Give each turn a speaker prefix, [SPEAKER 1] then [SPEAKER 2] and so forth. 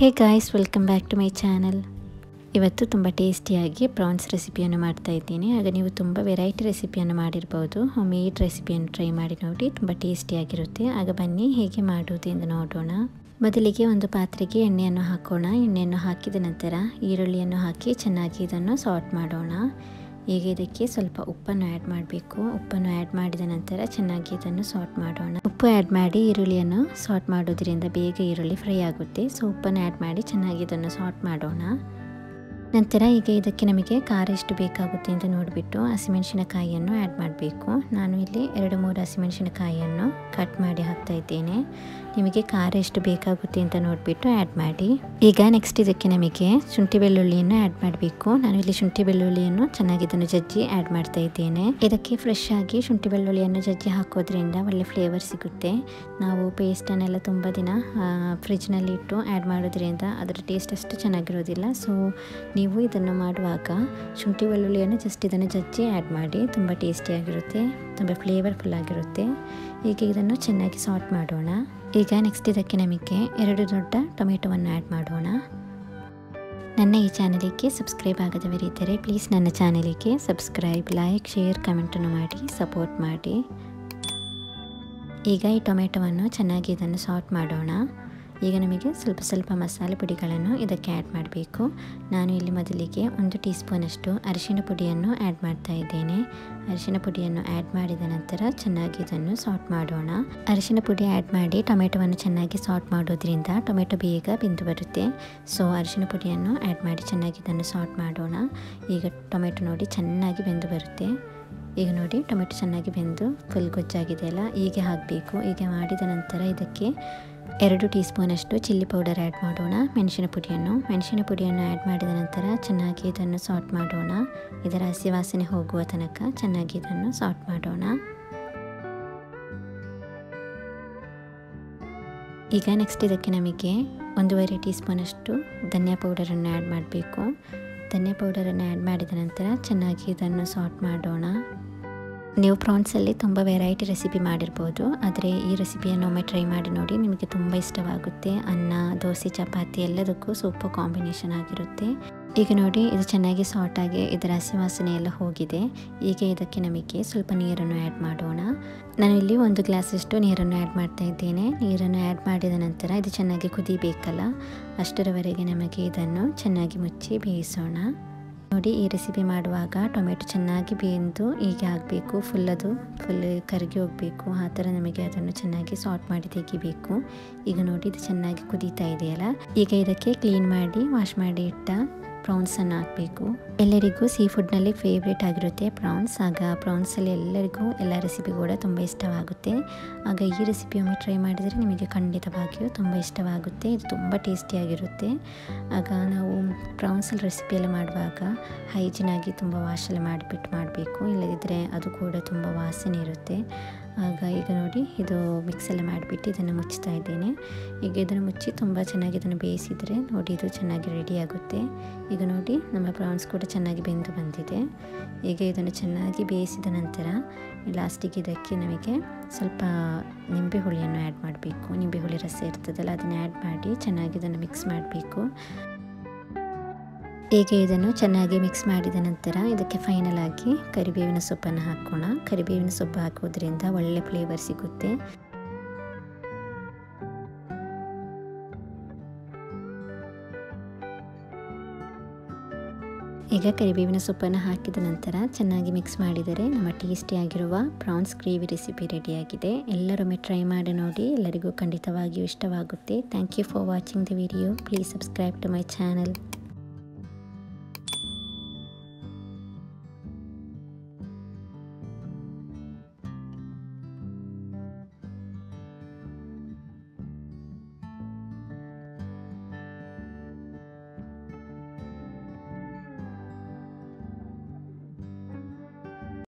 [SPEAKER 1] Hey guys, welcome back to my channel. ಇವತ್ತು ತುಂಬ ಟೇಸ್ಟಿಯಾಗಿ ಪ್ರಾನ್ಸ್ ರೆಸಿಪಿಯನ್ನು ಮಾಡ್ತಾ ಇದ್ದೀನಿ. ಆಗ ನೀವು ತುಂಬ ವೆರೈಟಿ ರೆಸಿಪಿಯನ್ನು ಮಾಡಿರ್ಬೋದು. ಒಮ್ಮೆ ಈ ರೆಸಿಪಿಯನ್ನು ಟ್ರೈ ಮಾಡಿ ನೋಡಿ, ತುಂಬ ಟೇಸ್ಟಿಯಾಗಿರುತ್ತೆ. ಆಗ ಬನ್ನಿ ಹೇಗೆ ಮಾಡುವುದು ಎಂದು ನೋಡೋಣ. ಮೊದಲಿಗೆ ಒಂದು ಪಾತ್ರೆಗೆ ಎಣ್ಣೆಯನ್ನು ಹಾಕೋಣ. ಎಣ್ಣೆಯನ್ನು ಹಾಕಿದ ನಂತರ ಈರುಳ್ಳಿಯನ್ನು ಹಾಕಿ ಚೆನ್ನಾಗಿ ಇದನ್ನು ಸಾಟ್ ಮಾಡೋಣ. ಈಗ ಇದಕ್ಕೆ ಸ್ವಲ್ಪ ಉಪ್ಪನ್ನು ಆ್ಯಡ್ ಮಾಡಬೇಕು. ಉಪ್ಪನ್ನು ಆ್ಯಡ್ ಮಾಡಿದ ನಂತರ ಚೆನ್ನಾಗಿ ಇದನ್ನು ಸಾಟ್ ಮಾಡೋಣ. ಉಪ್ಪು ಆ್ಯಡ್ ಮಾಡಿ ಈರುಳ್ಳಿಯನ್ನು ಸಾಟ್ ಮಾಡೋದ್ರಿಂದ ಬೇಗ ಈರುಳ್ಳಿ ಫ್ರೈ ಆಗುತ್ತೆ. ಸೊ ಉಪ್ಪನ್ನು ಆ್ಯಡ್ ಮಾಡಿ ಚೆನ್ನಾಗಿ ಇದನ್ನು ಸಾಟ್ ಮಾಡೋಣ. ನಂತರ ಈಗ ಇದಕ್ಕೆ ನಮಗೆ ಖಾರ ಎಷ್ಟು ಬೇಕಾಗುತ್ತೆ ಅಂತ ನೋಡಿಬಿಟ್ಟು ಹಸಿಮೆಣಸಿನಕಾಯಿಯನ್ನು ಆ್ಯಡ್ ಮಾಡಬೇಕು. ನಾನು ಇಲ್ಲಿ 2-3 ಹಸಿಮೆಣಸಿನಕಾಯಿಯನ್ನು ಕಟ್ ಮಾಡಿ ಹಾಕ್ತಾ ಇದ್ದೇನೆ. ನಿಮಗೆ ಖಾರ ಎಷ್ಟು ಬೇಕಾಗುತ್ತೆ ಅಂತ ನೋಡಿಬಿಟ್ಟು ಆ್ಯಡ್ ಮಾಡಿ. ಈಗ ನೆಕ್ಸ್ಟ್ ಇದಕ್ಕೆ ನಮಗೆ ಶುಂಠಿ ಬೆಳ್ಳುಳ್ಳಿಯನ್ನು ಆ್ಯಡ್ ಮಾಡಬೇಕು. ನಾನು ಇಲ್ಲಿ ಶುಂಠಿ ಬೆಳ್ಳುಳ್ಳಿಯನ್ನು ಚೆನ್ನಾಗಿ ಇದನ್ನು ಜಜ್ಜಿ ಆ್ಯಡ್ ಮಾಡ್ತಾ ಇದ್ದೇನೆ. ಇದಕ್ಕೆ ಫ್ರೆಶ್ ಆಗಿ ಶುಂಠಿ ಬೆಳ್ಳುಳ್ಳಿಯನ್ನು ಜಜ್ಜಿ ಹಾಕೋದ್ರಿಂದ ಒಳ್ಳೆ ಫ್ಲೇವರ್ ಸಿಗುತ್ತೆ. ನಾವು ಪೇಸ್ಟನ್ನೆಲ್ಲ ತುಂಬ ದಿನ ಫ್ರಿಜ್ನಲ್ಲಿ ಇಟ್ಟು ಆ್ಯಡ್ ಮಾಡೋದ್ರಿಂದ ಅದರ ಟೇಸ್ಟ್ ಅಷ್ಟು ಚೆನ್ನಾಗಿರೋದಿಲ್ಲ. ಸೊ ನೀವು ಇದನ್ನು ಮಾಡುವಾಗ ಶುಂಠಿ ಬೆಳ್ಳುಳ್ಳಿಯನ್ನು ಜಸ್ಟ್ ಇದನ್ನು ಜಜ್ಜಿ ಆ್ಯಡ್ ಮಾಡಿ. ತುಂಬ ಟೇಸ್ಟಿಯಾಗಿರುತ್ತೆ, ತುಂಬ ಫ್ಲೇವರ್ಫುಲ್ ಆಗಿರುತ್ತೆ. ಈಗ ಇದನ್ನು ಚೆನ್ನಾಗಿ ಸಾಟ್ ಮಾಡೋಣ. ಈಗ ನೆಕ್ಸ್ಟ್ ಇದಕ್ಕೆ ನಮಗೆ 2 ದೊಡ್ಡ ಟೊಮೆಟೊವನ್ನು ಆ್ಯಡ್ ಮಾಡೋಣ. ನನ್ನ ಈ ಚಾನಲಿಗೆ ಸಬ್ಸ್ಕ್ರೈಬ್ ಆಗದವರಿದ್ದರೆ ಪ್ಲೀಸ್ ನನ್ನ ಚಾನಲಿಗೆ ಸಬ್ಸ್ಕ್ರೈಬ್, ಲೈಕ್, ಶೇರ್, ಕಮೆಂಟನ್ನು ಮಾಡಿ ಸಪೋರ್ಟ್ ಮಾಡಿ. ಈಗ ಈ ಟೊಮೆಟೊವನ್ನು ಚೆನ್ನಾಗಿ ಇದನ್ನು ಸಾಟ್ ಮಾಡೋಣ. ಈಗ ನಮಗೆ ಸ್ವಲ್ಪ ಮಸಾಲೆ ಪುಡಿಗಳನ್ನು ಇದಕ್ಕೆ ಆ್ಯಡ್ ಮಾಡಬೇಕು. ನಾನು ಇಲ್ಲಿ ಮೊದಲಿಗೆ 1 ಟೀ ಸ್ಪೂನಷ್ಟು ಅರಿಶಿಣ ಪುಡಿಯನ್ನು ಆ್ಯಡ್ ಮಾಡ್ತಾ ಇದ್ದೇನೆ. ಅರಿಶಿಣ ಪುಡಿಯನ್ನು ಆ್ಯಡ್ ಮಾಡಿದ ನಂತರ ಚೆನ್ನಾಗಿ ಇದನ್ನು ಸಾಟ್ ಮಾಡೋಣ. ಅರಿಶಿಣ ಪುಡಿ ಆ್ಯಡ್ ಮಾಡಿ ಟೊಮೆಟೊವನ್ನು ಚೆನ್ನಾಗಿ ಸಾಟ್ ಮಾಡೋದ್ರಿಂದ ಟೊಮೆಟೊ ಬೇಗ ಬೆಂದು ಬರುತ್ತೆ. ಸೊ ಅರಿಶಿಣ ಪುಡಿಯನ್ನು ಆ್ಯಡ್ ಮಾಡಿ ಚೆನ್ನಾಗಿ ಇದನ್ನು ಸಾಟ್ ಮಾಡೋಣ. ಈಗ ಟೊಮೆಟೊ ನೋಡಿ ಚೆನ್ನಾಗಿ ಬೆಂದು ಬರುತ್ತೆ. ಈಗ ನೋಡಿ ಟೊಮೆಟೊ ಚೆನ್ನಾಗಿ ಬೆಂದು ಫುಲ್ ಗೊಜ್ಜಾಗಿದೆಯಲ್ಲ, ಹೀಗೆ ಹಾಕಬೇಕು. ಹೀಗೆ ಮಾಡಿದ ನಂತರ ಇದಕ್ಕೆ 2 ಟೀ ಸ್ಪೂನಷ್ಟು ಚಿಲ್ಲಿ ಪೌಡರ್ ಆ್ಯಡ್ ಮಾಡೋಣ. ಮೆಣಸಿನ ಪುಡಿಯನ್ನು ಆ್ಯಡ್ ಮಾಡಿದ ನಂತರ ಚೆನ್ನಾಗಿ ಇದನ್ನು ಸಾಟ್ ಮಾಡೋಣ. ಇದರ ಹಸಿ ವಾಸನೆ ಹೋಗುವ ತನಕ ಚೆನ್ನಾಗಿ ಇದನ್ನು ಸಾಟ್ ಮಾಡೋಣ. ಈಗ ನೆಕ್ಸ್ಟ್ ಇದಕ್ಕೆ ನಮಗೆ 1.5 ಟೀ ಸ್ಪೂನಷ್ಟು ಧನಿಯಾ ಪೌಡರನ್ನು ಆ್ಯಡ್ ಮಾಡಬೇಕು. ಧನಿಯಾ ಪೌಡರನ್ನು ಆ್ಯಡ್ ಮಾಡಿದ ನಂತರ ಚೆನ್ನಾಗಿ ಇದನ್ನು ಸಾಟ್ ಮಾಡೋಣ. ನೀವು ಪ್ರಾನ್ಸಲ್ಲಿ ತುಂಬ ವೆರೈಟಿ ರೆಸಿಪಿ ಮಾಡಿರ್ಬೋದು, ಆದರೆ ಈ ರೆಸಿಪಿಯನ್ನು ಒಮ್ಮೆ ಟ್ರೈ ಮಾಡಿ ನೋಡಿ, ನಿಮಗೆ ತುಂಬ ಇಷ್ಟವಾಗುತ್ತೆ. ಅನ್ನ, ದೋಸೆ, ಚಪಾತಿ ಎಲ್ಲದಕ್ಕೂ ಸೂಪರ್ ಕಾಂಬಿನೇಷನ್ ಆಗಿರುತ್ತೆ. ಈಗ ನೋಡಿ ಇದು ಚೆನ್ನಾಗಿ ಸಾಟ್ ಆಗಿ ಇದರ ಹಸಿ ವಾಸನೆ ಎಲ್ಲ ಹೋಗಿದೆ. ಈಗ ಇದಕ್ಕೆ ನಮಗೆ ಸ್ವಲ್ಪ ನೀರನ್ನು ಆ್ಯಡ್ ಮಾಡೋಣ. ನಾನು ಇಲ್ಲಿ 1 ಗ್ಲಾಸಷ್ಟು ನೀರನ್ನು ಆ್ಯಡ್ ಮಾಡ್ತಾ ಇದ್ದೇನೆ. ನೀರನ್ನು ಆ್ಯಡ್ ಮಾಡಿದ ನಂತರ ಇದು ಚೆನ್ನಾಗಿ ಕುದಿಬೇಕಲ್ಲ, ಅಷ್ಟರವರೆಗೆ ನಮಗೆ ಇದನ್ನು ಚೆನ್ನಾಗಿ ಮುಚ್ಚಿ ಬೇಯಿಸೋಣ. ನೋಡಿ ಈ ರೆಸಿಪಿ ಮಾಡುವಾಗ ಟೊಮೆಟೊ ಚೆನ್ನಾಗಿ ಬೆಂದು ಹೀಗೆ ಆಗಬೇಕು. ಫುಲ್ ಕರಗಿ ಹೋಗಬೇಕು. ಆ ಥರ ನಮಗೆ ಅದನ್ನು ಚೆನ್ನಾಗಿ ಸಾಟ್ ಮಾಡಿ ತೆಗಿಬೇಕು. ಈಗ ನೋಡಿ ಇದು ಚೆನ್ನಾಗಿ ಕುದೀತಾ ಇದೆಯಲ್ಲ, ಈಗ ಇದಕ್ಕೆ ಕ್ಲೀನ್ ಮಾಡಿ ವಾಶ್ ಮಾಡಿ ಇಟ್ಟ ಪ್ರಾನ್ಸನ್ನು ಹಾಕಬೇಕು. ಎಲ್ಲರಿಗೂ ಸೀ ಫುಡ್ನಲ್ಲಿ ಫೇವ್ರೇಟ್ ಆಗಿರುತ್ತೆ ಪ್ರಾನ್ಸ್. ಆಗ ಪ್ರಾನ್ಸಲ್ಲಿ ಎಲ್ಲರಿಗೂ ಎಲ್ಲ ರೆಸಿಪಿ ಕೂಡ ತುಂಬ ಇಷ್ಟವಾಗುತ್ತೆ. ಆಗ ಈ ರೆಸಿಪಿ ಒಮ್ಮೆ ಟ್ರೈ ಮಾಡಿದರೆ ನಿಮಗೆ ಖಂಡಿತವಾಗಿಯೂ ತುಂಬ ಇಷ್ಟವಾಗುತ್ತೆ. ಇದು ತುಂಬ ಟೇಸ್ಟಿಯಾಗಿರುತ್ತೆ. ಆಗ ನಾವು ಪ್ರಾನ್ಸಲ್ಲಿ ರೆಸಿಪಿ ಎಲ್ಲ ಮಾಡುವಾಗ ಹೈಜಿನಾಗಿ ತುಂಬ ವಾಶ್ ಎಲ್ಲ ಮಾಡಿಬಿಟ್ಟು ಮಾಡಬೇಕು, ಇಲ್ಲದಿದ್ದರೆ ಅದು ಕೂಡ ತುಂಬ ವಾಸನೆ ಇರುತ್ತೆ. ಆಗ ಈಗ ನೋಡಿ ಇದು ಮಿಕ್ಸ್ ಎಲ್ಲ ಮಾಡಿಬಿಟ್ಟು ಇದನ್ನು ಮುಚ್ತಾ ಇದ್ದೇನೆ. ಈಗ ಇದನ್ನು ಮುಚ್ಚಿ ತುಂಬ ಚೆನ್ನಾಗಿ ಇದನ್ನು ಬೇಯಿಸಿದರೆ ನೋಡಿ ಇದು ಚೆನ್ನಾಗಿ ರೆಡಿ ಆಗುತ್ತೆ. ಈಗ ನೋಡಿ ನಮ್ಮ ಪ್ರಾನ್ಸ್ ಕೂಡ ಚೆನ್ನಾಗಿ ಬೆಂದು ಬಂದಿದೆ. ಈಗ ಇದನ್ನು ಚೆನ್ನಾಗಿ ಬೇಯಿಸಿದ ನಂತರ ಲಾಸ್ಟಿಗೆ ಇದಕ್ಕೆ ನಮಗೆ ಸ್ವಲ್ಪ ನಿಂಬೆ ಹುಳಿಯನ್ನು ಆ್ಯಡ್ ಮಾಡಬೇಕು. ನಿಂಬೆ ಹುಳಿ ರಸ ಇರ್ತದಲ್ಲ, ಅದನ್ನು ಆ್ಯಡ್ ಮಾಡಿ ಚೆನ್ನಾಗಿ ಇದನ್ನು ಮಿಕ್ಸ್ ಮಾಡಬೇಕು. ಹೀಗೆ ಇದನ್ನು ಚೆನ್ನಾಗಿ ಮಿಕ್ಸ್ ಮಾಡಿದ ನಂತರ ಇದಕ್ಕೆ ಫೈನಲ್ ಆಗಿ ಕರಿಬೇವಿನ ಸೊಪ್ಪನ್ನು ಹಾಕೋಣ. ಕರಿಬೇವಿನ ಸೊಪ್ಪು ಹಾಕೋದ್ರಿಂದ ಒಳ್ಳೆ ಫ್ಲೇವರ್ ಸಿಗುತ್ತೆ. ಈಗ ಕರಿಬೇವಿನ ಸೊಪ್ಪನ್ನು ಹಾಕಿದ ನಂತರ ಚೆನ್ನಾಗಿ ಮಿಕ್ಸ್ ಮಾಡಿದರೆ ನಮ್ಮ ಟೇಸ್ಟಿಯಾಗಿರುವ ಪ್ರಾನ್ಸ್ ಗ್ರೇವಿ ರೆಸಿಪಿ ರೆಡಿಯಾಗಿದೆ. ಎಲ್ಲರೊಮ್ಮೆ ಟ್ರೈ ಮಾಡಿ ನೋಡಿ, ಎಲ್ಲರಿಗೂ ಖಂಡಿತವಾಗಿಯೂ ಇಷ್ಟವಾಗುತ್ತೆ. Thank you for watching the video. Please subscribe to my channel.